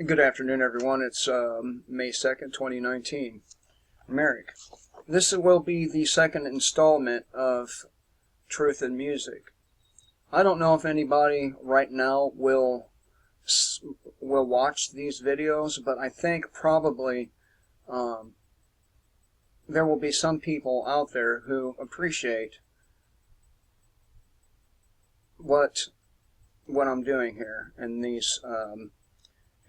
Good afternoon, everyone. It's May 2nd, 2019. Merrick. This will be the second installment of Truth in Music. I don't know if anybody right now will watch these videos, but I think probably there will be some people out there who appreciate what I'm doing here in these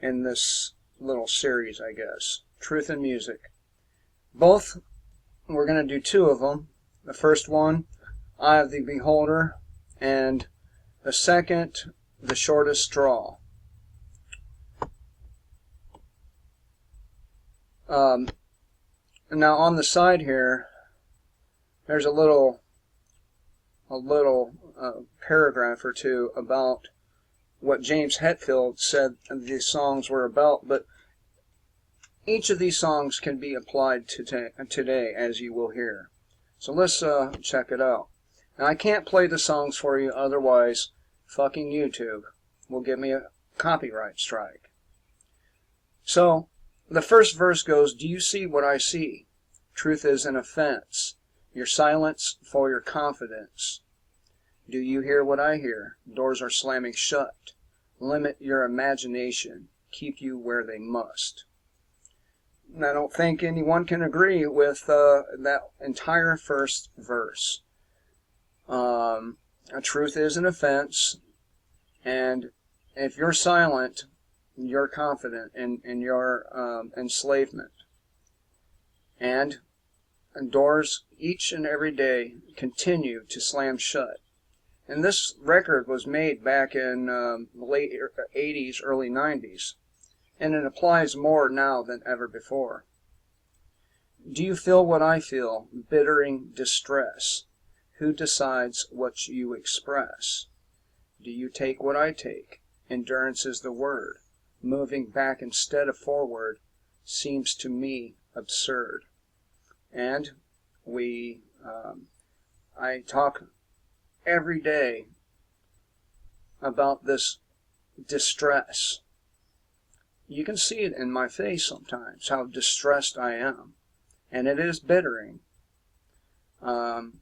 in this little series, I guess. Truth in Music. Both, we're going to do two of them. The first one, Eye of the Beholder, and the second, The Shortest Straw. Now on the side here, there's a little paragraph or two about what James Hetfield said these songs were about, but each of these songs can be applied today, as you will hear. So let's check it out. Now, I can't play the songs for you, otherwise fucking YouTube will give me a copyright strike. So, the first verse goes, "Do you see what I see? Truth is an offense. Your silence for your confidence. Do you hear what I hear? Doors are slamming shut. Limit your imagination. Keep you where they must." And I don't think anyone can agree with that entire first verse. Truth is an offense, and if you're silent, you're confident in your enslavement. And doors each and every day continue to slam shut. And this record was made back in the late 80s, early 90s. And it applies more now than ever before. Do you feel what I feel? Bittering distress. Who decides what you express? Do you take what I take? Endurance is the word. Moving back instead of forward seems to me absurd. And I talk every day about this distress. You can see it in my face sometimes, how distressed I am. And it is bittering. And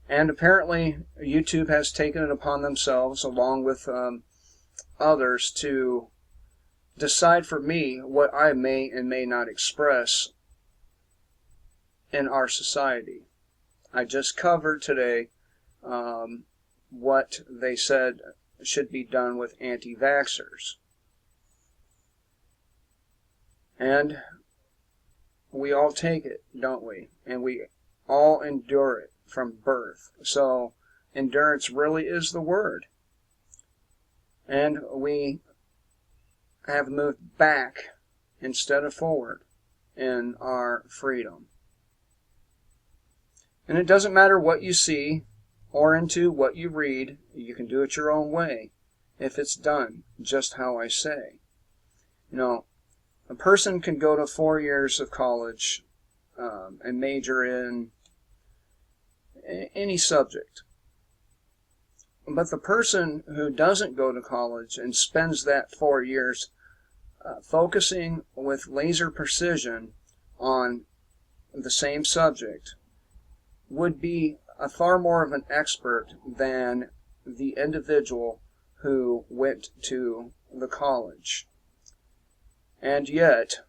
apparently YouTube has taken it upon themselves, along with others, to decide for me what I may and may not express in our society. I just covered today what they said should be done with anti-vaxxers. And we all take it, don't we? And we all endure it from birth. So endurance really is the word. And we have moved back instead of forward in our freedom. And it doesn't matter what you see or into what you read. You can do it your own way if it's done just how I say. You know, a person can go to 4 years of college and major in any subject. But the person who doesn't go to college and spends that 4 years focusing with laser precision on the same subject would be a far more of an expert than the individual who went to the college. And yet,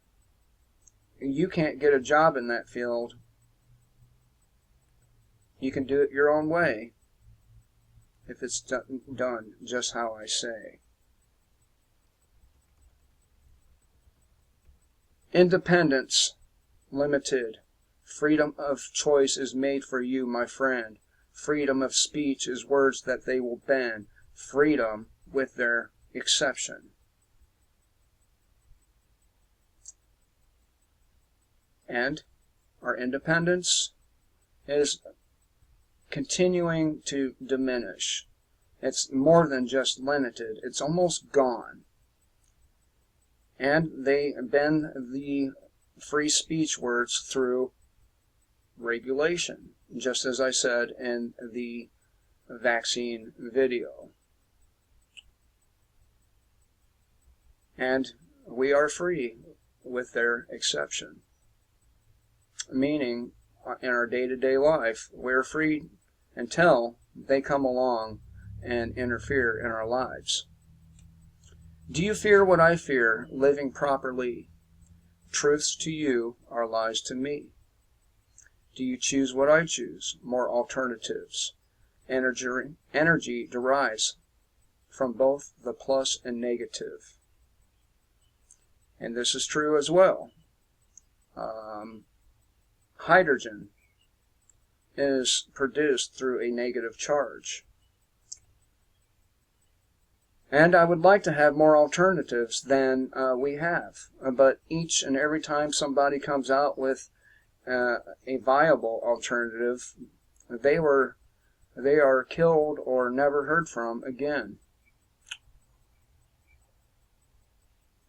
you can't get a job in that field. You can do it your own way if it's done just how I say. Independence limited. Freedom of choice is made for you, my friend. Freedom of speech is words that they will bend. Freedom with their exception. And our independence is continuing to diminish. It's more than just limited. It's almost gone. And they bend the free speech words through regulation, just as I said in the vaccine video. and we are free with their exception. Meaning, in our day-to-day life, we're free until they come along and interfere in our lives. Do you fear what I fear, living properly? Truths to you are lies to me. Do you choose what I choose? More alternatives. Energy derives from both the plus and negative. And this is true as well. Hydrogen is produced through a negative charge. And I would like to have more alternatives than we have. But each and every time somebody comes out with a viable alternative, they are killed or never heard from again.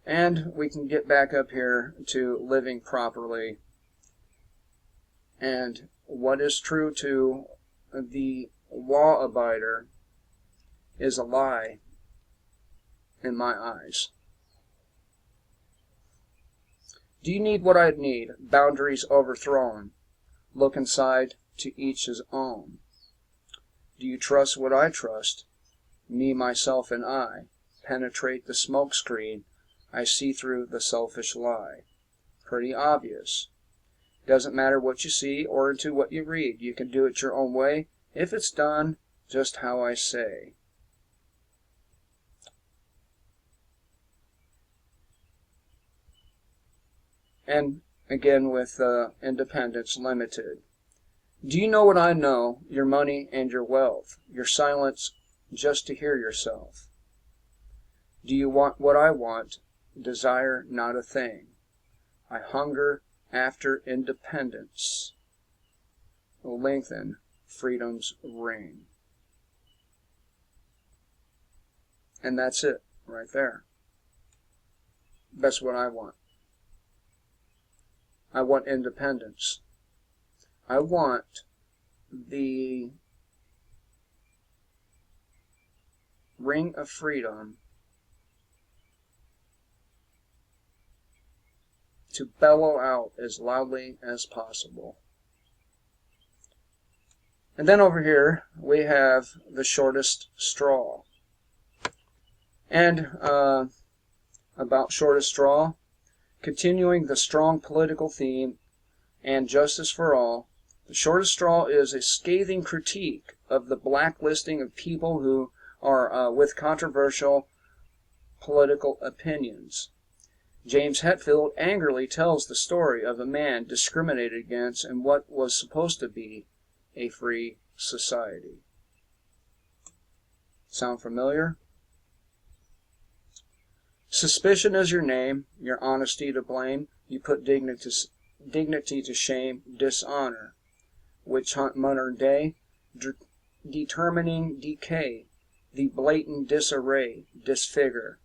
And we can get back up here to living properly. And what is true to the law-abider is a lie in my eyes. Do you need what I need? Boundaries overthrown. Look inside, to each his own. Do you trust what I trust? Me, myself, and I. Penetrate the smoke screen. I see through the selfish lie. Pretty obvious. Doesn't matter what you see or into what you read. You can do it your own way if it's done just how I say. And again with Independence Limited. Do you know what I know? Your money and your wealth. Your silence just to hear yourself. Do you want what I want? Desire not a thing. I hunger after independence. Lengthen freedom's ring. And that's it right there. That's what I want. I want independence. I want the ring of freedom to bellow out as loudly as possible. And then over here we have the shortest straw. And about shortest straw, continuing the strong political theme and justice for all, the shortest straw is a scathing critique of the blacklisting of people who are with controversial political opinions. James Hetfield angrily tells the story of a man discriminated against in what was supposed to be a free society. Sound familiar? Suspicion is your name, your honesty to blame. You put dignity to shame, dishonor. Witch hunt modern day, determining decay, the blatant disarray, disfigure.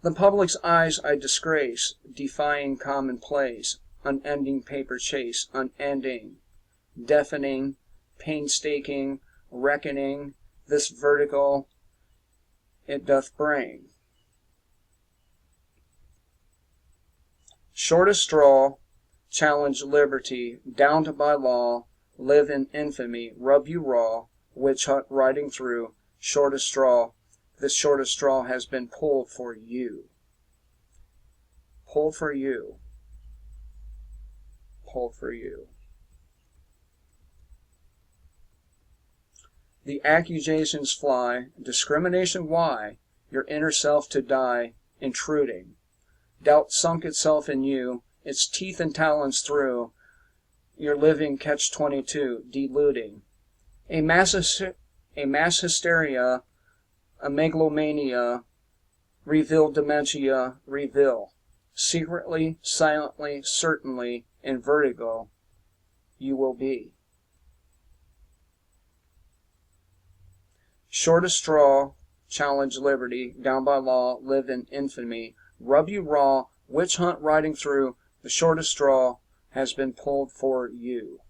The public's eyes I disgrace, defying commonplace, unending paper chase, unending, deafening, painstaking, reckoning, this vertical it doth bring. Shortest straw, challenge liberty, down to by law, live in infamy, rub you raw, witch hunt riding through, shortest straw. This shortest straw has been pulled for you. Pulled for you. Pulled for you. The accusations fly, discrimination why, your inner self to die, intruding. Doubt sunk itself in you, its teeth and talons through, your living catch-22, deluding. A mass hysteria, a megalomania, reveal dementia, reveal. Secretly, silently, certainly, in vertigo, you will be. Shortest straw, challenge liberty, down by law, live in infamy, rub you raw, witch hunt riding through, the shortest straw has been pulled for you.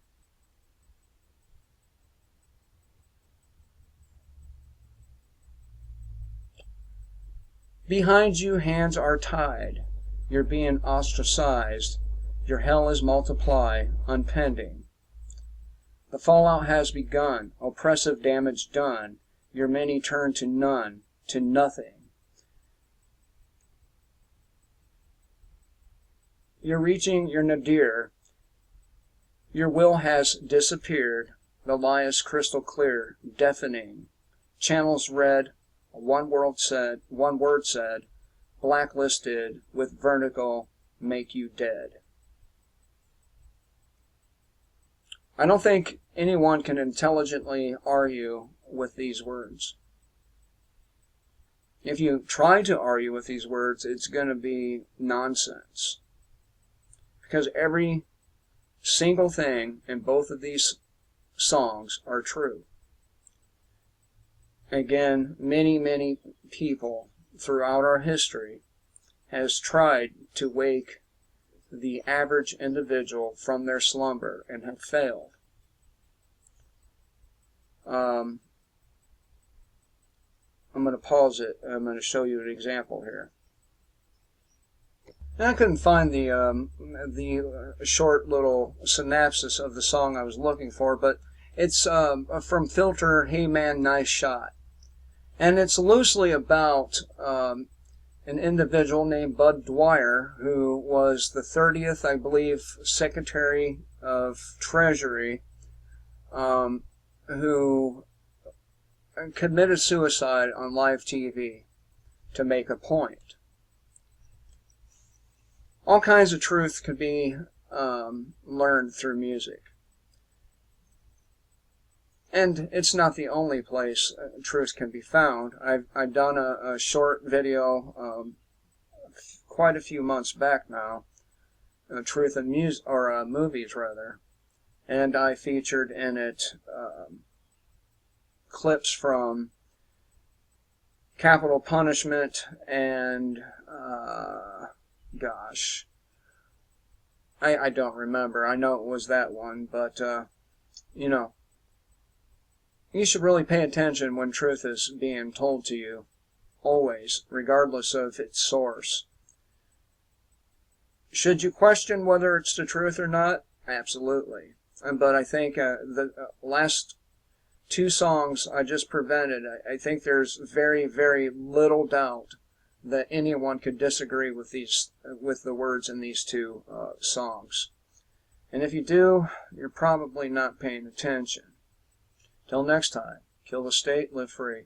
Behind you hands are tied. You're being ostracized. Your hell is multiplied, unpending. The fallout has begun, oppressive damage done. Your many turn to none, to nothing. You're reaching your nadir. Your will has disappeared. The lie is crystal clear, deafening. Channels red, one word said, blacklisted with vertigo, make you dead. I don't think anyone can intelligently argue with these words. If you try to argue with these words, it's going to be nonsense. Because every single thing in both of these songs are true. Again, many people throughout our history has tried to wake the average individual from their slumber and have failed. I'm going to pause it. I'm going to show you an example here. And I couldn't find the short little synopsis of the song I was looking for, but it's from Filter, Hey Man, Nice Shot. And it's loosely about an individual named Bud Dwyer, who was the 30th, I believe, Secretary of Treasury, who committed suicide on live TV to make a point. All kinds of truth could be learned through music. And it's not the only place truth can be found. I've done a short video quite a few months back now, Truth in Music, or Movies rather, and I featured in it clips from Capital Punishment and gosh, I don't remember. I know it was that one, but you know, you should really pay attention when truth is being told to you, always, regardless of its source. Should you question whether it's the truth or not? Absolutely. But I think the last two songs I just presented, I think there's very little doubt that anyone could disagree with the words in these two songs. And if you do, you're probably not paying attention. Till next time, kill the state, live free.